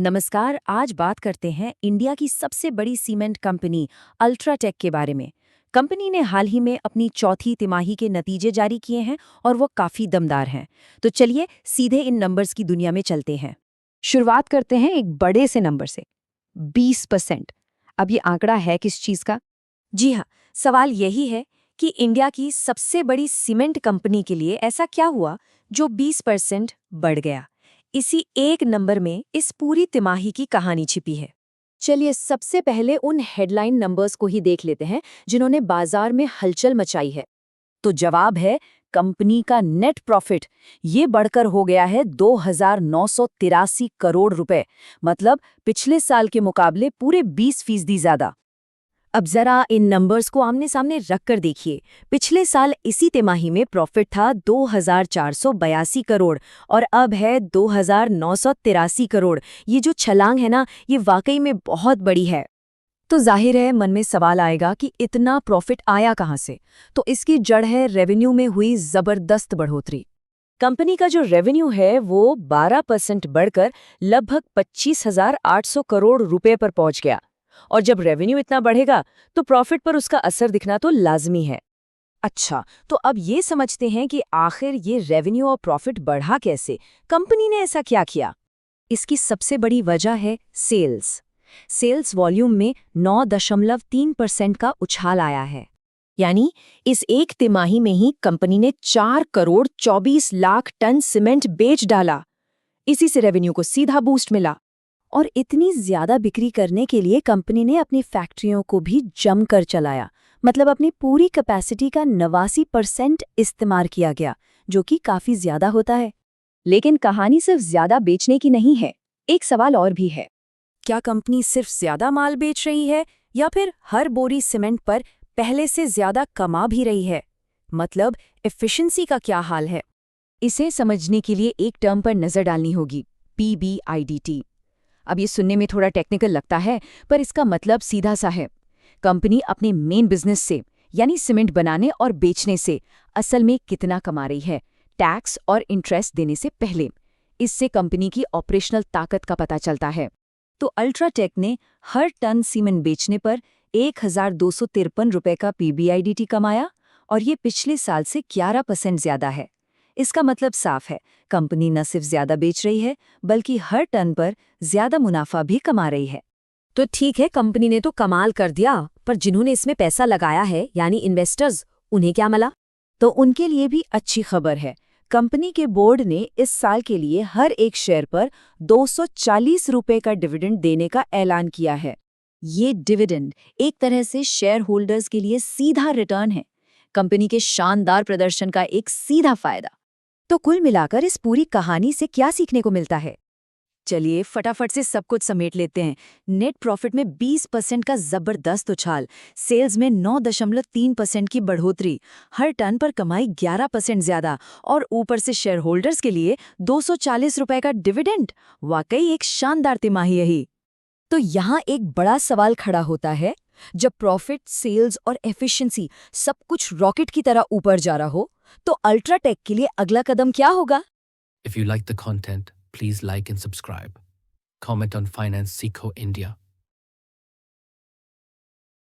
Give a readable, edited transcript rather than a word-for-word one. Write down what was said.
नमस्कार। आज बात करते हैं इंडिया की सबसे बड़ी सीमेंट कंपनी अल्ट्राटेक के बारे में। कंपनी ने हाल ही में अपनी चौथी तिमाही के नतीजे जारी किए हैं और वो काफी दमदार हैं। तो चलिए सीधे इन नंबर्स की दुनिया में चलते हैं। शुरुआत करते हैं एक बड़े से नंबर से, 20%। अब ये आंकड़ा है किस चीज का? जी हाँ, सवाल यही है कि इंडिया की सबसे बड़ी सीमेंट कंपनी के लिए ऐसा क्या हुआ जो 20% बढ़ गया। इसी एक नंबर में इस पूरी तिमाही की कहानी छिपी है। चलिए सबसे पहले उन हेडलाइन नंबर्स को ही देख लेते हैं जिन्होंने बाजार में हलचल मचाई है। तो जवाब है कंपनी का नेट प्रॉफिट। ये बढ़कर हो गया है 2,983 करोड़ रुपए, मतलब पिछले साल के मुकाबले पूरे 20% ज्यादा। अब जरा इन नंबर्स को आमने सामने रख कर देखिए। पिछले साल इसी तिमाही में प्रॉफिट था 2,482 करोड़ और अब है 2,983 करोड़। ये जो छलांग है ना, ये वाकई में बहुत बड़ी है। तो जाहिर है मन में सवाल आएगा कि इतना प्रॉफिट आया कहाँ से? तो इसकी जड़ है रेवेन्यू में हुई जबरदस्त बढ़ोतरी। कंपनी का जो रेवेन्यू है वो 12% बढ़कर लगभग 25,800 करोड़ रुपए पर पहुंच गया। और जब रेवेन्यू इतना बढ़ेगा तो प्रॉफिट पर उसका असर दिखना तो लाजमी है। अच्छा, तो अब ये समझते हैं कि आखिर ये रेवेन्यू और प्रॉफिट बढ़ा कैसे? कंपनी ने ऐसा क्या किया? इसकी सबसे बड़ी वजह है सेल्स। सेल्स वॉल्यूम में 9.3% का उछाल आया है। यानी इस एक तिमाही में ही कंपनी ने 4 करोड़ 24 लाख टन सीमेंट बेच डाला। इसी से रेवेन्यू को सीधा बूस्ट मिला। और इतनी ज्यादा बिक्री करने के लिए कंपनी ने अपनी फैक्ट्रियों को भी जमकर चलाया। मतलब अपनी पूरी कैपेसिटी का 89% इस्तेमाल किया गया, जो कि काफी ज्यादा होता है। लेकिन कहानी सिर्फ ज्यादा बेचने की नहीं है। एक सवाल और भी है, क्या कंपनी सिर्फ ज्यादा माल बेच रही है या फिर हर बोरी सीमेंट पर पहले से ज्यादा कमा भी रही है? मतलब एफिशिएंसी का क्या हाल है? इसे समझने के लिए एक टर्म पर नजर डालनी होगी, PBIDT। अब ये सुनने में थोड़ा टेक्निकल लगता है, पर इसका मतलब सीधा सा है। कंपनी अपने मेन बिजनेस से, यानी सीमेंट बनाने और बेचने से, असल में कितना कमा रही है, टैक्स और इंटरेस्ट देने से पहले। इससे कंपनी की ऑपरेशनल ताकत का पता चलता है। तो अल्ट्राटेक ने हर टन सीमेंट बेचने पर 1,253 रुपए का PBIDT कमाया और ये पिछले साल से 11% ज्यादा है। इसका मतलब साफ है, कंपनी न सिर्फ ज्यादा बेच रही है बल्कि हर टन पर ज्यादा मुनाफा भी कमा रही है। तो ठीक है, कंपनी ने तो कमाल कर दिया, पर जिन्होंने इसमें पैसा लगाया है यानी इन्वेस्टर्स, उन्हें क्या मिला? तो उनके लिए भी अच्छी खबर है। कंपनी के बोर्ड ने इस साल के लिए हर एक शेयर पर 240 रुपए का डिविडेंड देने का ऐलान किया है। ये डिविडेंड एक तरह से शेयर होल्डर्स के लिए सीधा रिटर्न है, कंपनी के शानदार प्रदर्शन का एक सीधा फायदा। तो कुल मिलाकर इस पूरी कहानी से क्या सीखने को मिलता है? चलिए फटाफट से सब कुछ समेट लेते हैं। नेट प्रॉफिट में 20% का जबरदस्त उछाल, सेल्स में 9.3% की बढ़ोतरी, हर टन पर कमाई 11% ज्यादा और ऊपर से शेयर होल्डर्स के लिए 240 रुपए का डिविडेंड। वाकई एक शानदार तिमाही यही। तो यहाँ एक बड़ा सवाल खड़ा होता है, जब प्रॉफिट, सेल्स और एफिशिएंसी सब कुछ रॉकेट की तरह ऊपर जा रहा हो, तो अल्ट्राटेक के लिए अगला कदम क्या होगा? If you like the content, please like and subscribe. Comment on Finance Seco India.